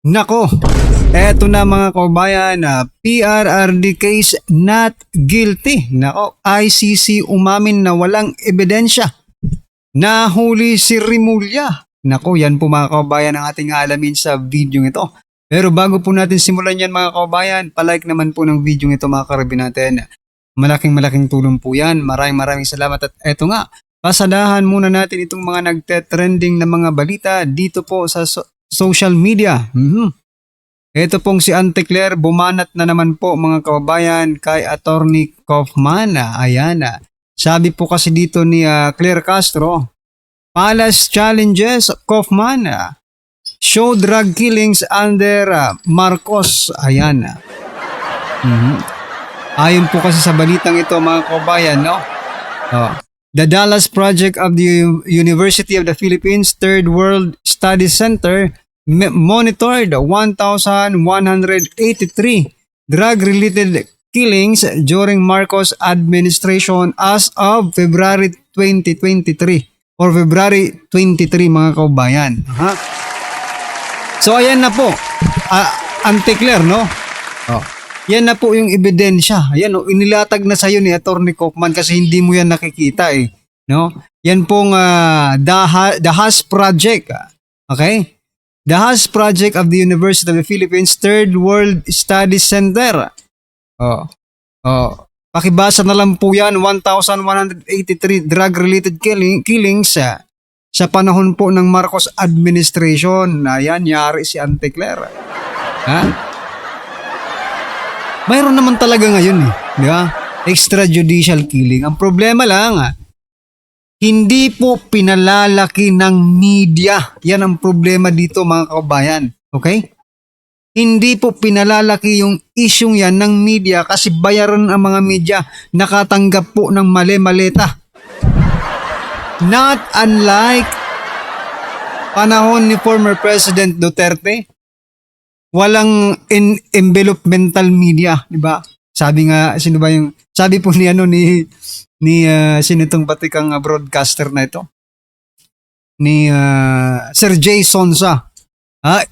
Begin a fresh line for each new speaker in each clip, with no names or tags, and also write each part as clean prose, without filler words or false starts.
Nako, eto na mga kabayan, PRRD case not guilty. Nako, ICC umamin na walang ebidensya. Nahuli si Rimulya. Nako, yan po mga kabayan ang ating alamin sa video ito. Pero bago po natin simulan yan mga kabayan, palike naman po ng video ito mga karabin natin. Malaking tulong po yan. Maraming salamat. At eto nga, pasadahan muna natin itong mga nagte-trending na mga balita dito po sa social media. Ito pong si Auntie Claire, bumanat na naman po mga kababayan kay Attorney Kaufman. Ayan. Sabi po kasi dito ni Claire Castro, Palace challenges Kaufman. Show drug killings under Marcos. Ayan. Ayon po kasi sa balitang ito mga kababayan, no? The Dallas Project of the University of the Philippines Third World Studies Center monitored 1,183 drug-related killings during Marcos administration as of February 2023 or February 23 mga kaubayan. So ayan na po, Auntie Claire, no? Yan na po yung ebidensya. Ayan, inilatag na sa'yo ni Attorney Kaufman kasi hindi mo yan nakikita eh. No? Yan pong the Haas Project. Okay? The Haas Project of the University of the Philippines Third World Studies Center. Pakibasa na lang po yan, 1,183 drug-related killings sa panahon po ng Marcos administration. Ayan, yari si Auntie Claire. Mayroon naman talaga ngayon eh, di ba? Extrajudicial killing. Ang problema lang, hindi po pinalalaki ng media. Yan ang problema dito mga kababayan. Okay? Hindi po pinalalaki yung isyong yan ng media kasi bayaran ang mga media. Nakatanggap po ng mali-maleta. Not unlike panahon ni former President Duterte. Walang envelopmental media, di ba? Sabi nga, sabi po ni sino itong batikang broadcaster na ito? Ni Sir Jay Sonsa.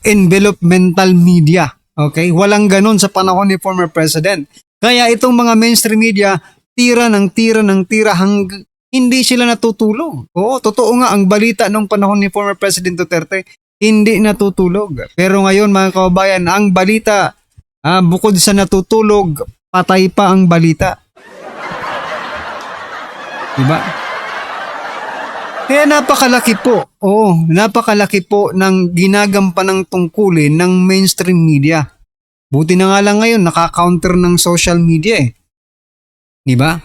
Envelopmental media. Okay? Walang ganun sa panahon ni former president. Kaya itong mga mainstream media, tira ng tira hanggang hindi sila natutulog. Oo, totoo nga ang balita nung panahon ni former President Duterte, hindi natutulog. Pero ngayon mga kababayan, ang balita, bukod sa natutulog, patay pa ang balita. Diba? Kaya napakalaki po ng ginagampanang tungkulin ng mainstream media. Buti na nga lang ngayon, naka-counter ng social media eh. Diba?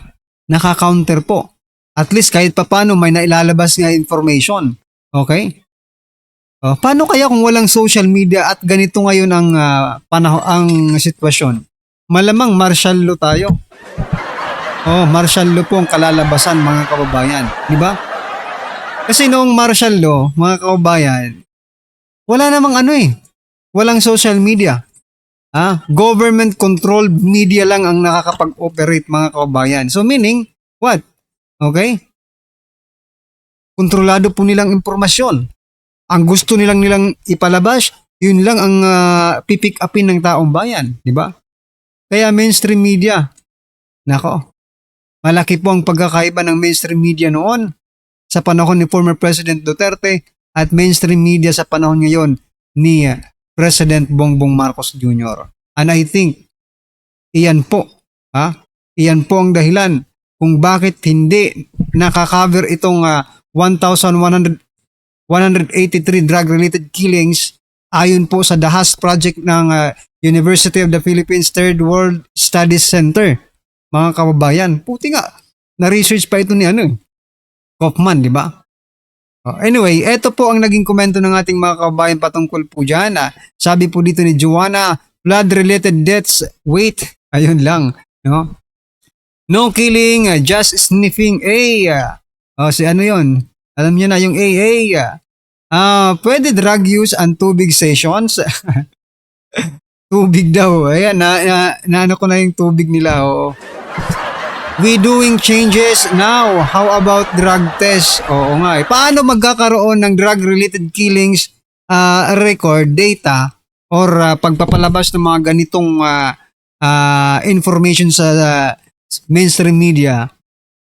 Naka-counter po. At least kahit papano may nailalabas nga information. Okay? Paano kaya kung walang social media at ganito ngayon ang ang sitwasyon? Malamang martial law tayo. Martial law po ang kalalabasan mga kababayan. Di ba? Kasi noong martial law, mga kababayan, wala namang walang social media. Government controlled media lang ang nakakapag-operate mga kababayan. So meaning, what? Okay? Kontrolado po nilang impormasyon. Ang gusto nilang ipalabas, yun lang ang pipick upin ng taong bayan, di ba? Kaya mainstream media, nako, malaki po ang pagkakaiba ng mainstream media noon sa panahon ni former President Duterte at mainstream media sa panahon ngayon ni President Bongbong Marcos Jr. And I think, iyan po ang dahilan kung bakit hindi nakakover itong 1,183 drug-related killings ayon po sa The Haas Project ng University of the Philippines Third World Studies Center. Mga kababayan, puti nga, na-research pa ito ni Kaufman, di ba? Anyway, ito po ang naging komento ng ating mga kababayan patungkol po dyan. Sabi po dito ni Joanna, blood-related deaths, wait, ayun lang, no? No killing, just sniffing A. Si yon? Alam niyo na yung AA. Pwede drug use and tubig sessions. Tubig daw. Ayan, naano ko na yung tubig nila. We doing changes now. How about drug test? Oo nga. Paano magkakaroon ng drug-related killings record data or pagpapalabas ng mga ganitong information sa mainstream media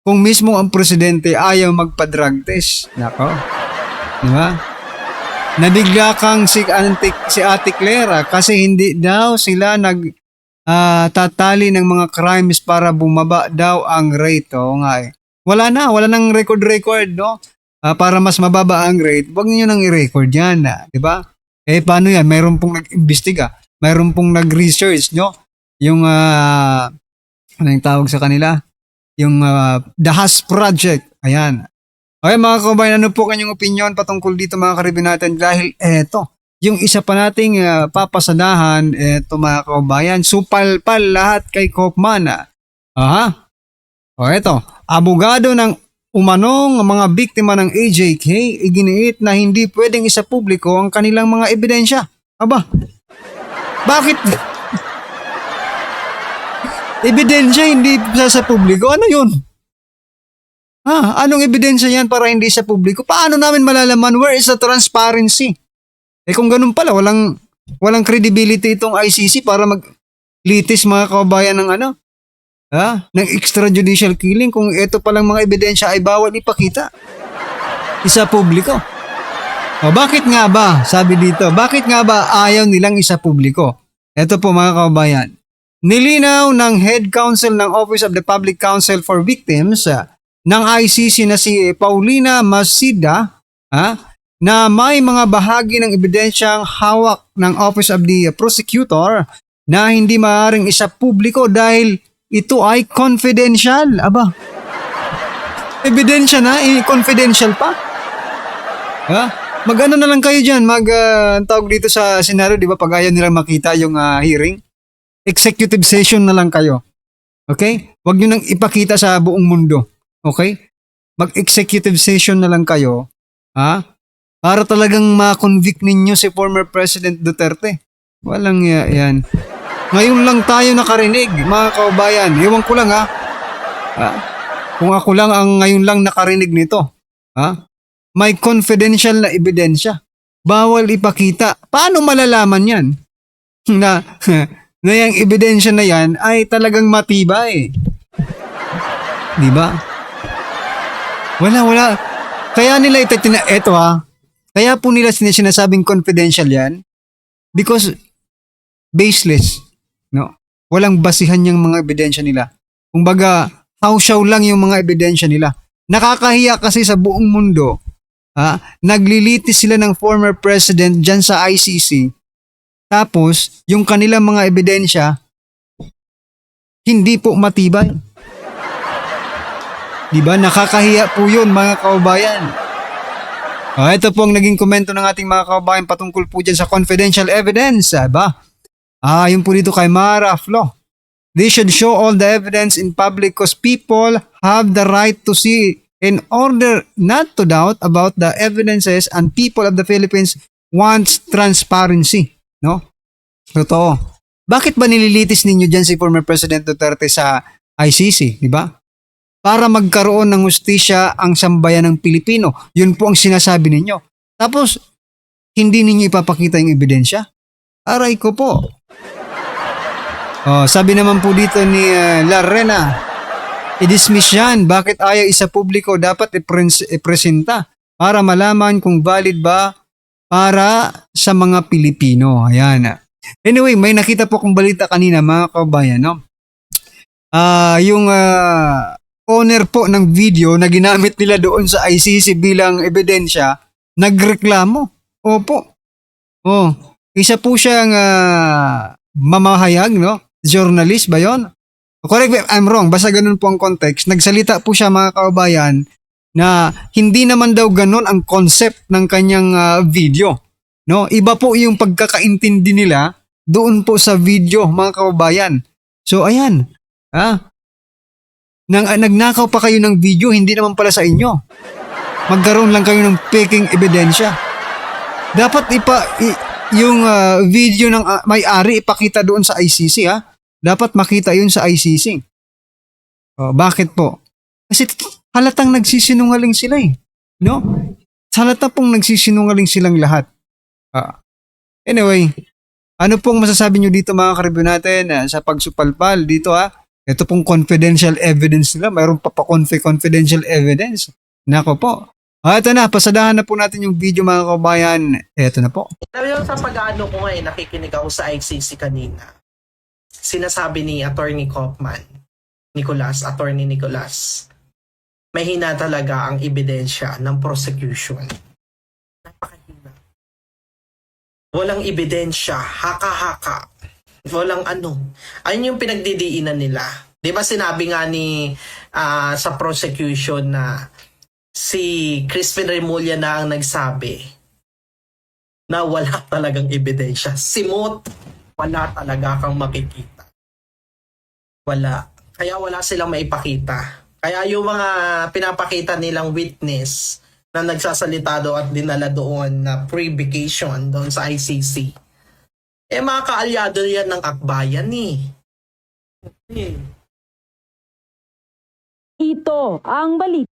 kung mismo ang presidente ayaw magpa-drug test. Nako, di ba? Nabigla kang si Ate Clara kasi hindi daw sila tatali ng mga crimes para bumaba daw ang rate. Oo nga eh. Wala nang record, no? Para mas mababa ang rate, wag niyo nang i-record yan, di ba? Eh, paano yan? Mayroon pong nag-imbestiga, mayroon pong nag-research, no? Yung, ano yung tawag sa kanila? Yung The Haas Project. Ayan. Okay mga kabayan, ano po kanyang opinion patungkol dito mga karibin natin? Dahil eto, yung isa pa nating papasadahan, eto mga kabayan, supalpal lahat kay Kopman. Aha. O eto, abogado ng umanong mga biktima ng AJK, iginiit na hindi pwedeng isapubliko ang kanilang mga ebidensya. Aba, bakit? Ebidensya hindi sa publiko? Ano yun? Anong ebidensya yan para hindi sa publiko? Paano namin malalaman? Where is the transparency? Eh kung ganun pala, walang credibility itong ICC para maglitis mga kababayan ng ng extrajudicial killing kung ito palang mga ebidensya ay bawal ipakita isa publiko. O bakit nga ba, sabi dito, bakit nga ba ayaw nilang isa publiko? Ito po mga kababayan, nilinaw ng Head Counsel ng Office of the Public Counsel for Victims ng ICC na si Paulina Masida na may mga bahagi ng ebidensyang hawak ng Office of the Prosecutor na hindi maaaring isa publiko dahil ito ay confidential. Aba, ebidensya na, confidential pa. Mag-ano na lang kayo dyan, tawag dito sa senaryo, di ba, pag ayaw nilang makita yung hearing, executive session na lang kayo. Okay? Huwag nyo nang ipakita sa buong mundo. Okay? Mag-executive session na lang kayo, para talagang ma-convict ninyo si former President Duterte. Walang yan. Ngayon lang tayo nakarinig, mga kababayan. Ewan ko lang kung ako lang ang ngayon lang nakarinig nito. May confidential na ebidensya. Bawal ipakita. Paano malalaman yan? na yung ebidensya na yan ay talagang matibay. Di ba? Wala. Kaya nila kaya po nila sinasabing confidential yan because baseless. No? Walang basihan yung mga ebidensya nila. Kumbaga, hawsyaw lang yung mga ebidensya nila. Nakakahiya kasi sa buong mundo. Naglilitis sila ng former president dyan sa ICC. Tapos, yung kanilang mga ebidensya, hindi po matibay. Diba? Nakakahiya po yun, mga kababayan. Ito po ang naging komento ng ating mga kababayan patungkol po dyan sa confidential evidence. Yun po dito kay Mara Flo. They should show all the evidence in public because people have the right to see in order not to doubt about the evidences, and people of the Philippines wants transparency. No? Totoo. Bakit ba nililitis ninyo dyan si former President Duterte sa ICC? Diba? Para magkaroon ng hustisya ang sambayan ng Pilipino. Yun po ang sinasabi ninyo. Tapos, hindi ninyo ipapakita yung ebidensya? Aray ko po. Sabi naman po dito ni Larena, i-dismiss yan. Bakit ayaw isa publiko? Dapat ipresenta para malaman kung valid ba para sa mga Pilipino. Ayan. Anyway, may nakita po kong balita kanina mga kabayan. No? Yung owner po ng video na ginamit nila doon sa ICC bilang ebidensya, nagreklamo. Opo. Isa po siyang mamahayag, no? Journalist ba yon? Correct me if I'm wrong, basta ganun po ang context. Nagsalita po siya mga kababayan na hindi naman daw ganun ang concept ng kanyang video. No? Iba po yung pagkakaintindi nila doon po sa video mga kababayan. So ayan, nagnakaw pa kayo ng video, hindi naman pala sa inyo. Magkaroon lang kayo ng peking ebidensya. Dapat yung video ng may-ari ipakita doon sa ICC. Dapat makita yun sa ICC. Bakit po? Kasi halatang nagsisinungaling sila no? Halata pong nagsisinungaling silang lahat. Anyway, Ano pong masasabi nyo dito mga karibyo natin sa pagsupalpal dito ha? Ito pong confidential evidence nila. Mayroon pa confidential evidence. Nako po. Ito na, pasadahan na po natin yung video mga kabayan. Ito na po.
Pero sa pag-ano ko ngayon, nakikinig ako sa ICC kanina. Sinasabi ni Attorney Kaufman, Attorney Nicolas, mahina talaga ang ebidensya ng prosecution. Napakahina. Walang ebidensya, haka-haka. Walang ano. Ayun yung pinagdidiinan nila. Di ba sinabi nga ni sa prosecution na si Crispin Remulla na ang nagsabi na wala talagang ebidensya. Simot, wala talaga kang makikita. Wala. Kaya wala silang maipakita. Kaya yung mga pinapakita nilang witness na nagsasalita doon at dinala doon na pre-vacation doon sa ICC, mga kaalyado yan ng akbayan
Ito ang balita.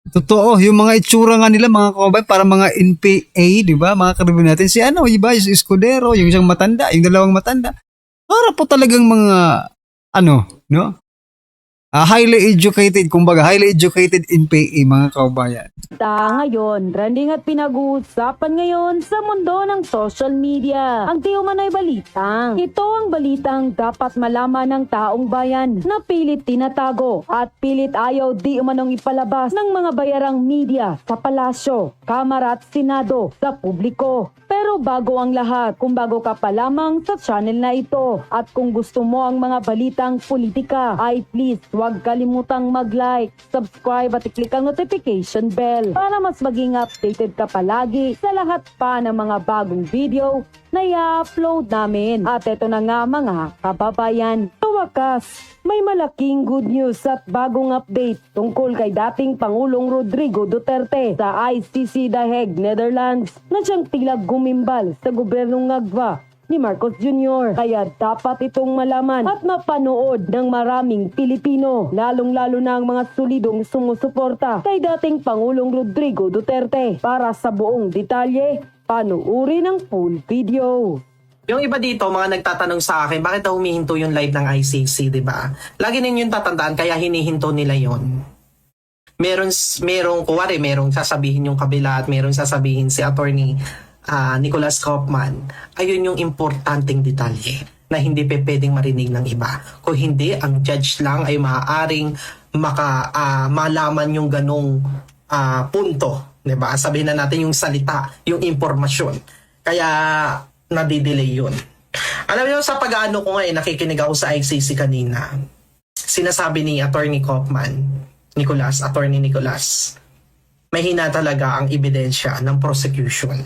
Totoo, yung mga itsura nga nila mga kababayan, para mga NPA, di ba? Mga karibyo natin. Si iba, si Escudero, yung isang matanda, yung dalawang matanda. Para po talagang mga, no? Highly educated, highly educated NPA, mga kababayan.
Ngayon, trending at pinag-uusapan ngayon sa mundo ng social media. Ang di umano'y balitang. Ito ang balitang dapat malaman ng taong bayan na pilit tinatago at pilit ayaw di umanong ipalabas ng mga bayarang media sa palasyo, kamara at senado sa publiko. Pero bago ang lahat, kung bago ka pa lamang sa channel na ito at kung gusto mo ang mga balitang politika, ay please huwag kalimutang mag-like, subscribe at i-click ang notification bell para mas maging updated ka palagi sa lahat pa ng mga bagong video na i-upload namin. At ito na nga mga kababayan, sa wakas, may malaking good news at bagong update tungkol kay dating Pangulong Rodrigo Duterte sa ICC The Hague, Netherlands, na siyang tila gumimbal sa gobyernong ngagwa ni Marcos Jr. Kaya dapat itong malaman at mapanood ng maraming Pilipino, lalong-lalo na ang mga solidong sumusuporta kay dating Pangulong Rodrigo Duterte. Para sa buong detalye, panuuri ng full video.
Yung iba dito, mga nagtatanong sa akin, bakit daw humihinto yung live ng ICC, di ba? Lagi ninyong tatandaan, kaya hinihinto nila yon. Merong sasabihin yung kabila at merong sasabihin si Attorney Nicolas Kaufman. Ayun yung importanteng detalye na hindi pwedeng marinig ng iba. Kung hindi, ang judge lang ay maaaring malaman yung ganong punto. Diba? Sabihin na natin yung salita, yung impormasyon. Kaya nadidelay yun. Alam niyo, sa pag-ano ko ngayon, nakikinig ako sa ICC kanina. Sinasabi ni Attorney Kaufman, Attorney Nicolas, mahina talaga ang ebidensya ng prosecution.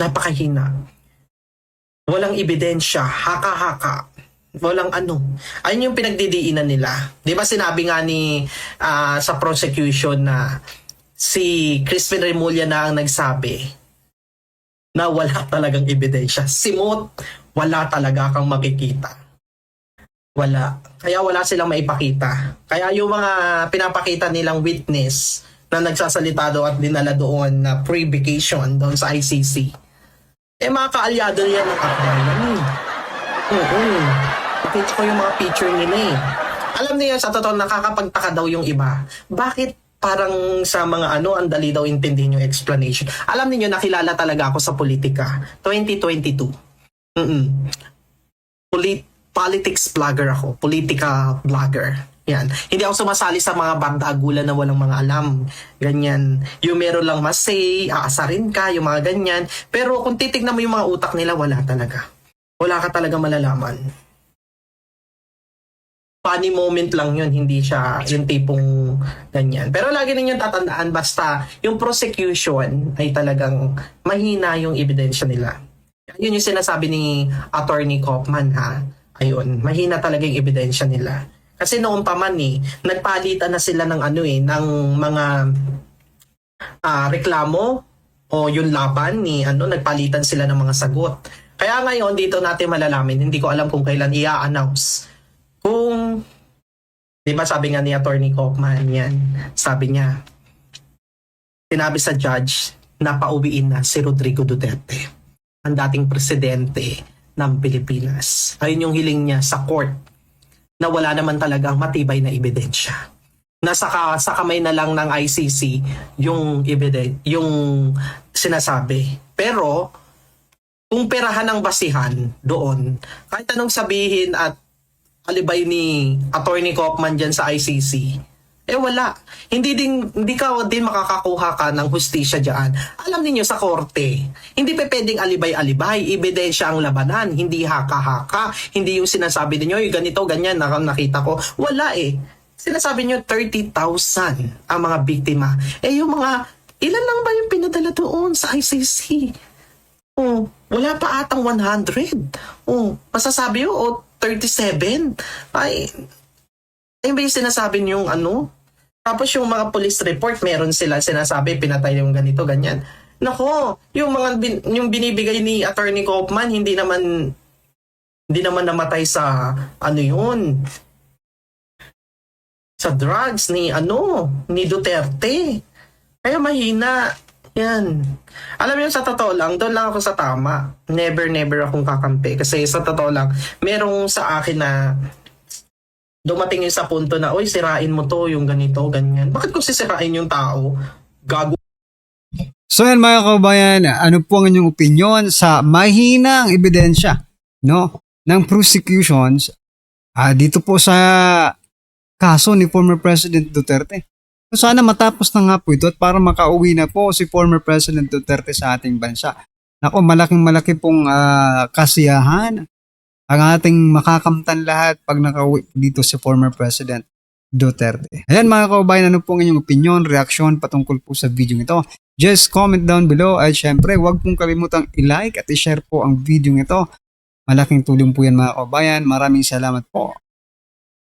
Napakahina. Walang ebidensya, haka-haka. Walang ano. Ayun yung pinagdidiinan nila. Di ba sinabi nga ni sa prosecution na si Crispin Remulla na ang nagsabi na wala talagang ebidensya. Simot, wala talaga kang makikita. Wala. Kaya wala silang maipakita. Kaya yung mga pinapakita nilang witness na nagsasalita doon at dinala doon na pre-vacation doon sa ICC, mga kaalyado yan ng akbayan. Nakita ko yung mga picture nila Alam niyo, sa totoo, nakakapagtaka daw yung iba. Bakit parang sa mga ang dali daw intindihin yung explanation? Alam niyo, nakilala talaga ako sa politika. 2022. Politics vlogger ako. Politika vlogger. Yan. Hindi ako sumasali sa mga bandagulan na walang mga alam. Ganyan. Yung meron lang masay, aasarin ka, yung mga ganyan. Pero kung titignan mo yung mga utak nila, wala talaga. Wala ka talaga malalaman. Funny moment lang yun, hindi siya yung tipong ganyan. Pero lagi ninyong tatandaan, basta yung prosecution ay talagang mahina yung ebidensya nila. Yun yung sinasabi ni Attorney Kaufman Ayun, mahina talaga yung ebidensya nila. Kasi noon pa man nagpalitan na sila ng ng mga reklamo o yung laban nagpalitan sila ng mga sagot. Kaya ngayon dito natin malalaman, hindi ko alam kung kailan i-announce. Kung, di ba sabi nga ni Attorney Kaufman sabi niya, sinabi sa judge na pauwiin na si Rodrigo Duterte, ang dating presidente ng Pilipinas. Ayun yung hiling niya sa court na wala naman talagang matibay na ebidensya. Sa kamay na lang ng ICC yung yung sinasabi. Pero kung perahan ng basihan doon, kahit anong sabihin at alibay ni Attorney Kaufman dyan sa ICC, wala. Hindi ka din makakakuha ka ng hustisya dyan. Alam niyo sa korte, hindi pa pwedeng alibay-alibay, ebidensya ang labanan, hindi haka-haka, hindi yung sinasabi niyo, ganito, ganyan, nakita ko. Wala Sinasabi niyo 30,000 ang mga biktima. Yung mga, ilan lang ba yung pinadala doon sa ICC? Wala pa atang 100. Masasabi yun, 37. Ayun ba yung sinasabi niyong Tapos yung mga police report, meron sila sinasabi, pinatay yung ganito, ganyan. Nako, yung yung binibigay ni Attorney Kaufman, hindi naman namatay sa, yun, sa drugs ni Duterte. Kaya mahina. Yan. Alam mo sa totoo lang, doon lang ako sa tama. Never akong kakampi. Kasi sa totoo lang, merong sa akin na dumating yun sa punto na, oy, sirain mo to, yung ganito, ganyan. Bakit ko sisirain yung tao? Gago.
So yan mga kabayan, ano po ang inyong opinion sa mahinang ebidensya ng prosecutions dito po sa kaso ni former President Duterte? So sana matapos na nga po ito at para makauwi na po si former President Duterte sa ating bansa. Nako, malaking pong kasiyahan ang ating makakamtan lahat pag nakauwi dito si former President Duterte. Ayan mga kababayan, ano po ang inyong opinion, reaksyon patungkol po sa video ito? Just comment down below at syempre huwag pong kalimutang i-like at i-share po ang video ito. Malaking tulong po yan mga kababayan. Maraming salamat po.